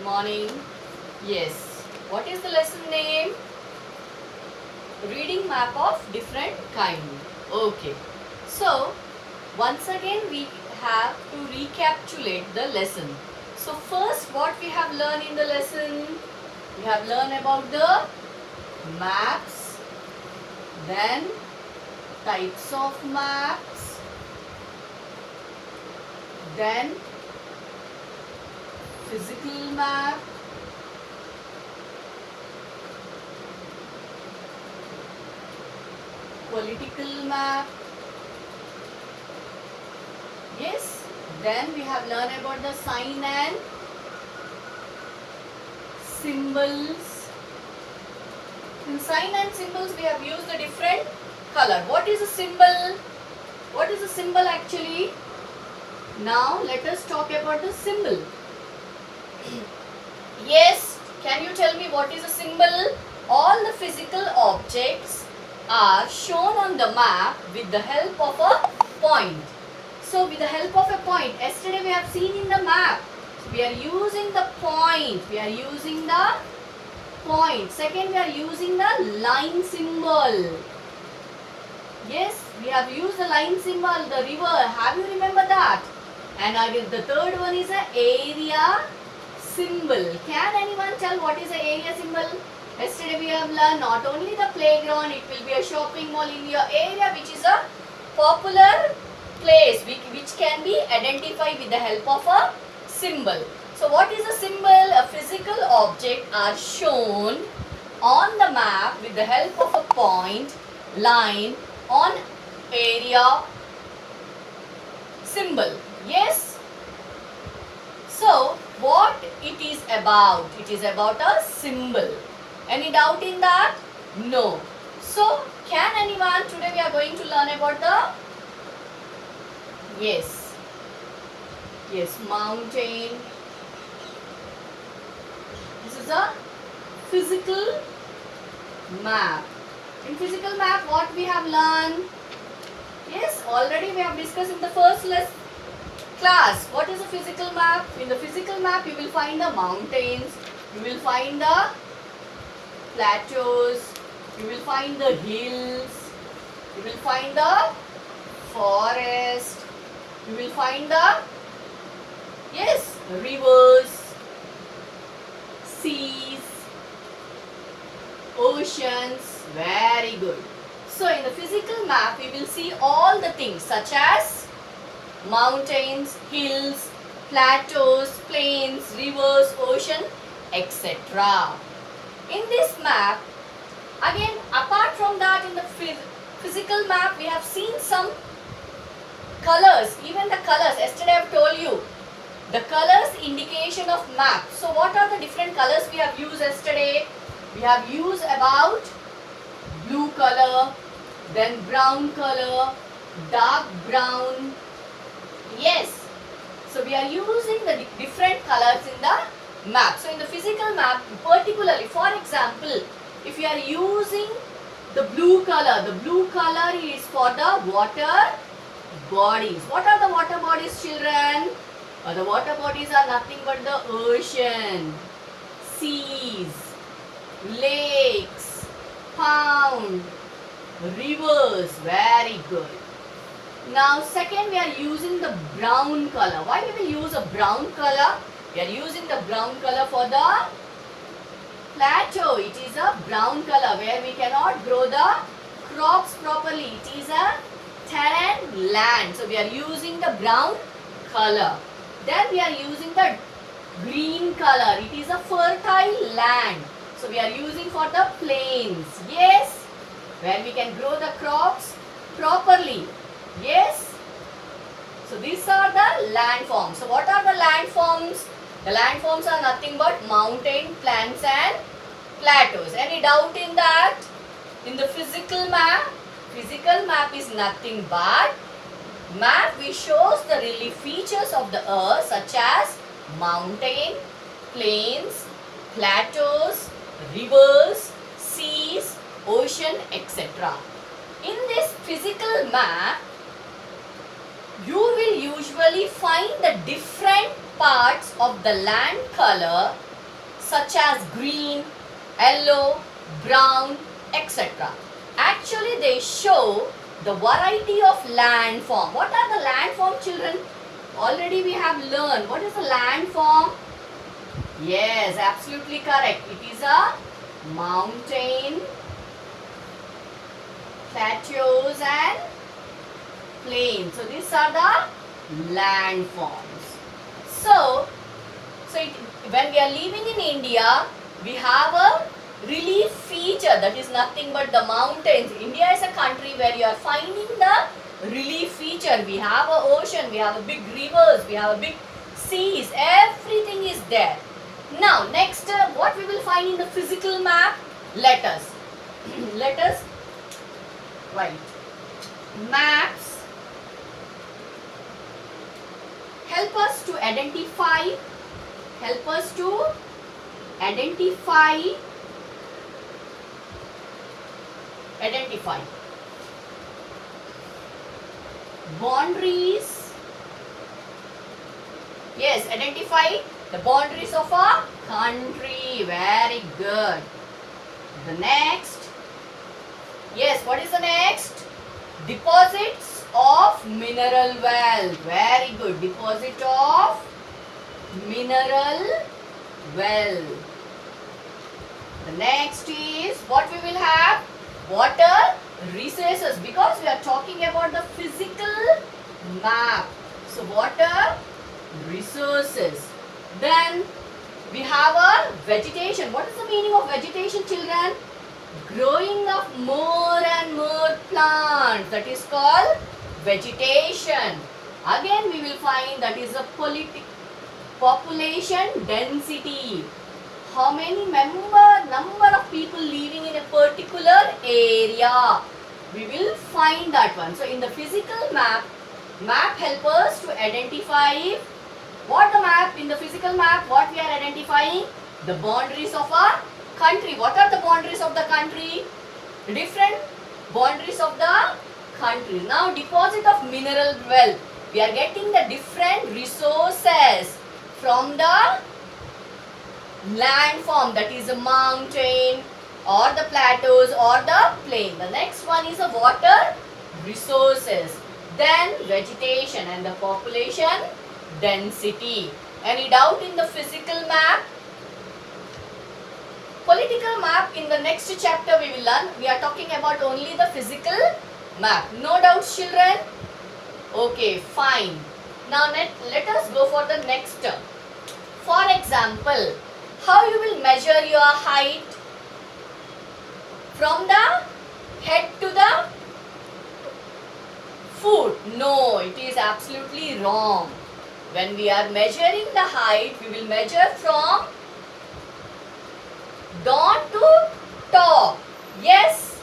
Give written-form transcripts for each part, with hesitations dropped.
Morning. Yes. What is the lesson name? Reading map of different kind. Okay. So, once again we have to recapitulate the lesson. So, first what we have learned in the lesson? We have learned about the maps, then types of maps, then physical map, political map. Yes, then we have learned about the sign and symbols. In sign and symbols we have used a different color. What is a symbol? What is a symbol actually? Now let us talk about the symbol. Yes, can you tell me what is a symbol? All the physical objects are shown on the map with the help of a point. So with the help of a point, yesterday we have seen in the map, we are using the point. We are using the point. Second, we are using the line symbol. Yes, we have used the line symbol, the river. Have you remember that? And again, the third one is an area symbol. Can anyone tell what is the area symbol? Yesterday we have learned not only the playground, it will be a shopping mall in your area, which is a popular place which can be identified with the help of a symbol. So what is a symbol? A physical object are shown on the map with the help of a point, line, on area symbol. Yes? So what it is about? It is about a symbol. Any doubt in that? No. So can anyone, today we are going to learn about the, yes, mountain. This is a physical map. In physical map what we have learned? Yes, already we have discussed in the first class. What is a physical map? In the physical map you will find the mountains, you will find the plateaus, you will find the hills, you will find the forest, you will find the, yes, rivers, seas, oceans. Very good. So in the physical map we will see all the things such as mountains, hills, plateaus, plains, rivers, ocean, etc. In this map, again apart from that, in the physical map we have seen some colors. Even the colors, yesterday I have told you the colors indication of map. So what are the different colors we have used yesterday? We have used about blue color, then brown color, dark brown. Yes, so we are using the different colors in the map. So in the physical map, particularly, for example, if you are using the blue color is for the water bodies. What are the water bodies, children? The water bodies are nothing but the ocean, seas, lakes, pond, rivers. Very good. Now second, we are using the brown color. Why we will use a brown color? We are using the brown color for the plateau. It is a brown color where we cannot grow the crops properly. It is a barren land. So we are using the brown color. Then we are using the green color. It is a fertile land. So we are using for the plains. Yes, where we can grow the crops properly. Yes. So these are the landforms. So what are the landforms? The landforms are nothing but mountain, plains and plateaus. Any doubt in that? In the physical map is nothing but map which shows the relief features of the earth such as mountain, plains, plateaus, rivers, seas, ocean, etc. In this physical map, you will usually find the different parts of the land color such as green, yellow, brown, etc. Actually, they show the variety of landform. What are the landform, children? Already we have learned. What is the landform? Yes, absolutely correct. It is a mountain, plateaus and plains. So these are the landforms. So when we are living in India, we have a relief feature, that is nothing but the mountains. India is a country where you are finding the relief feature. We have a ocean, we have a big rivers, we have a big seas, everything is there. Now next, what we will find in the physical map? Let us write. Maps help us to identify boundaries. Yes, identify the boundaries of a country. Very good. The next. Yes, what is the next? Deposits of mineral wealth. Very good. Deposit of mineral wealth. The next is what we will have? Water resources, because we are talking about the physical map. So water resources. Then we have a vegetation. What is the meaning of vegetation, children? Growing of more and more plants. That is called vegetation. Again we will find that is a population density. How many number of people living in a particular area. We will find that one. So in the physical map help us to identify what the map, in the physical map, what we are identifying? The boundaries of a country. What are the boundaries of the country? Different boundaries of the country. Now deposit of mineral wealth. We are getting the different resources from the landform, that is a mountain or the plateaus or the plain. The next one is the water resources. Then vegetation and the population density. Any doubt in the physical map? Political map in the next chapter we will learn. We are talking about only the physical map. No doubts, children? Okay, fine. Now let us go for the next. For example, how you will measure your height from the head to the foot? No, it is absolutely wrong. When we are measuring the height, we will measure from down to top. Yes,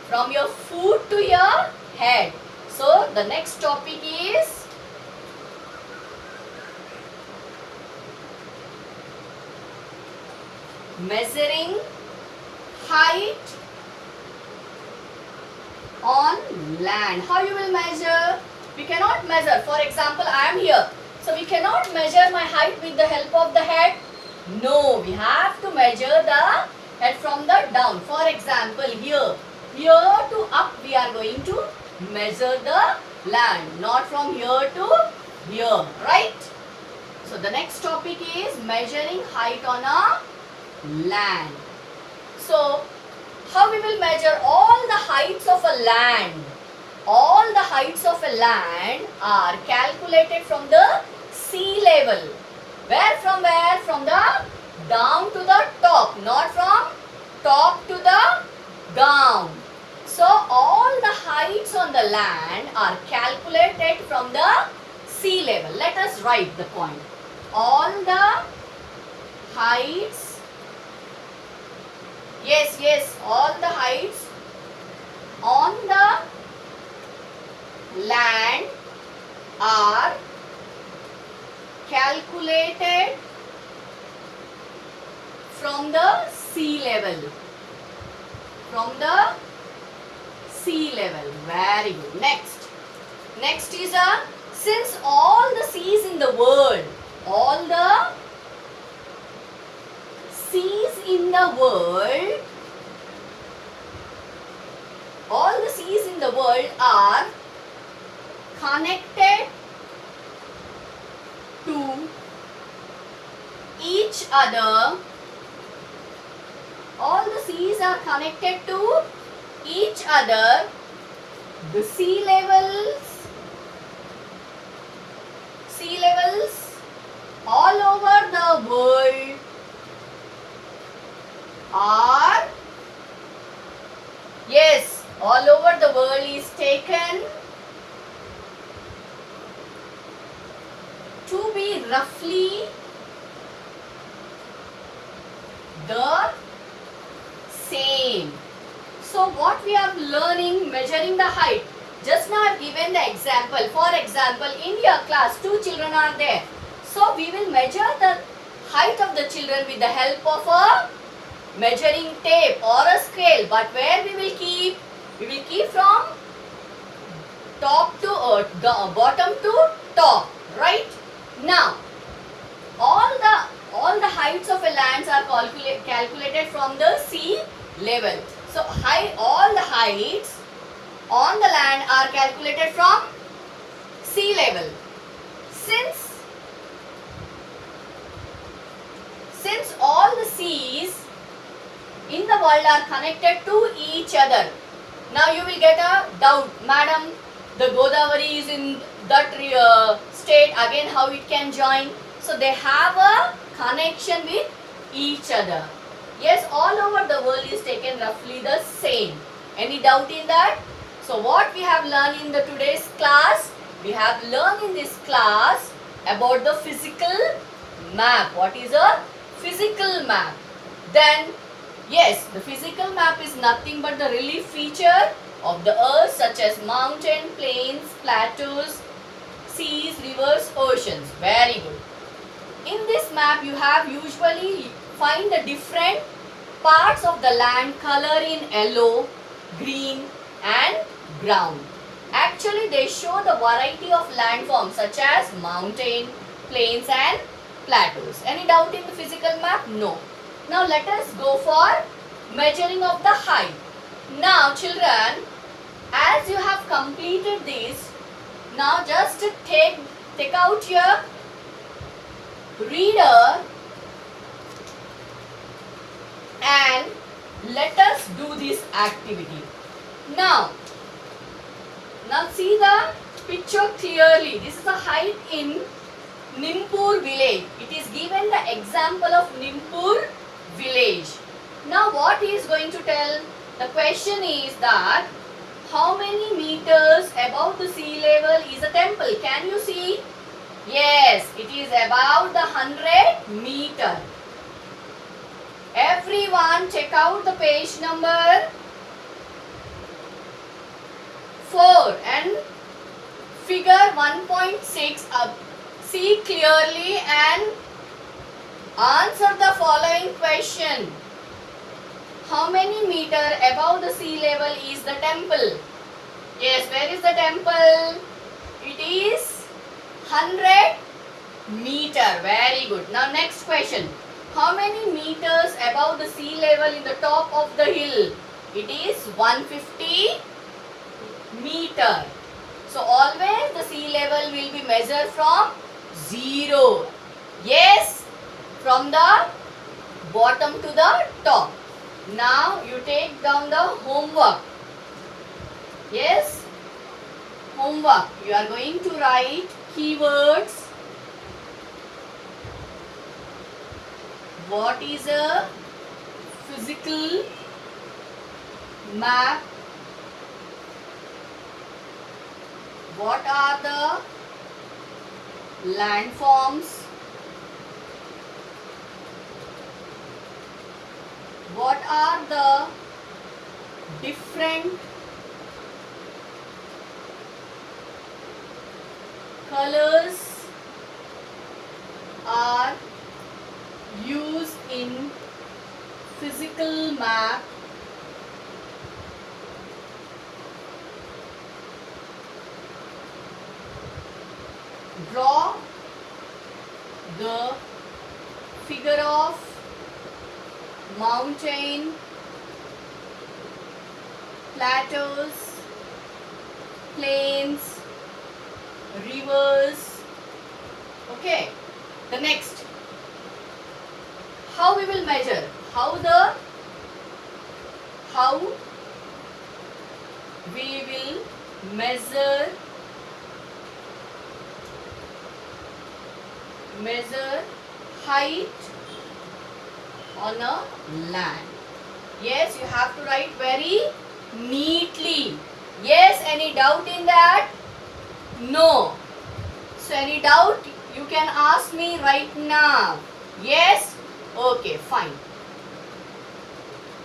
from your foot to your head. So the next topic is measuring height on land. How you will measure? We cannot measure. For example, I am here. So we cannot measure my height with the help of the head. No, we have to measure the head from the down. For example, here to up we are going to measure the land. Not from here to here. Right? So the next topic is measuring height on a land. So how we will measure all the heights of a land? All the heights of a land are calculated from the sea level. Where from where? From the down to the top, not from top to the down. So all the heights on the land are calculated from the sea level. Let us write the point. All the heights, yes, all the heights on the land are calculated from the sea level. From the sea level. Very good. Next is since all the seas in the world, all the seas in the world, all the seas in the world are connected to each other. All the seas are connected to each other. The sea levels all over the world are, yes, all over the world is taken to be roughly the same. So what we are learning, measuring the height. Just now I have given the example. For example, in your class, 2 children are there. So we will measure the height of the children with the help of a measuring tape or a scale. But where we will keep? We will keep from top to bottom to top. Right? Now, all the heights of a land are calculated from the sea level. So all the heights on the land are calculated from sea level. Since all the seas in the world are connected to each other. Now you will get a doubt, madam, the Godavari is in that state, again how it can join? So they have a connection with each other. Yes, all over the world is taken roughly the same. Any doubt in that? So what we have learned in the today's class? We have learned in this class about the physical map. What is a physical map? Then, yes, the physical map is nothing but the relief feature of the earth, such as mountain, plains, plateaus, seas, rivers, oceans. Very good. In this map, you have usually find the different parts of the land color in yellow, green and brown. Actually, they show the variety of landforms such as mountain, plains and plateaus. Any doubt in the physical map? No. Now let us go for measuring of the height. Now children, as you have completed this, now just take out your reader and let us do this activity. Now see the picture clearly. This is the height in Nimpur village. It is given the example of Nimpur village. Now what he is going to tell? The question is that how many meters above the sea level is a temple? Can you see? Yes, it is about the 100 meter. Everyone check out the page number 4 and figure 1.6 up. See clearly and answer the following question. How many meter above the sea level is the temple? Yes, where is the temple? It is 100 meter. Very good. Now next question. How many meters above the sea level in the top of the hill? It is 150 meter. So always the sea level will be measured from 0. Yes, from the bottom to the top. Now you take down the homework. Yes, homework. You are going to write keywords. What is a physical map? What are the landforms? What are the different colors are used in physical map? Draw the figure of mountain, plateaus, plains, rivers. Okay. The next, how we will measure? How we will measure height on a land. Yes, you have to write very neatly. Yes, any doubt in that? No. So any doubt you can ask me right now. Yes? Okay, fine.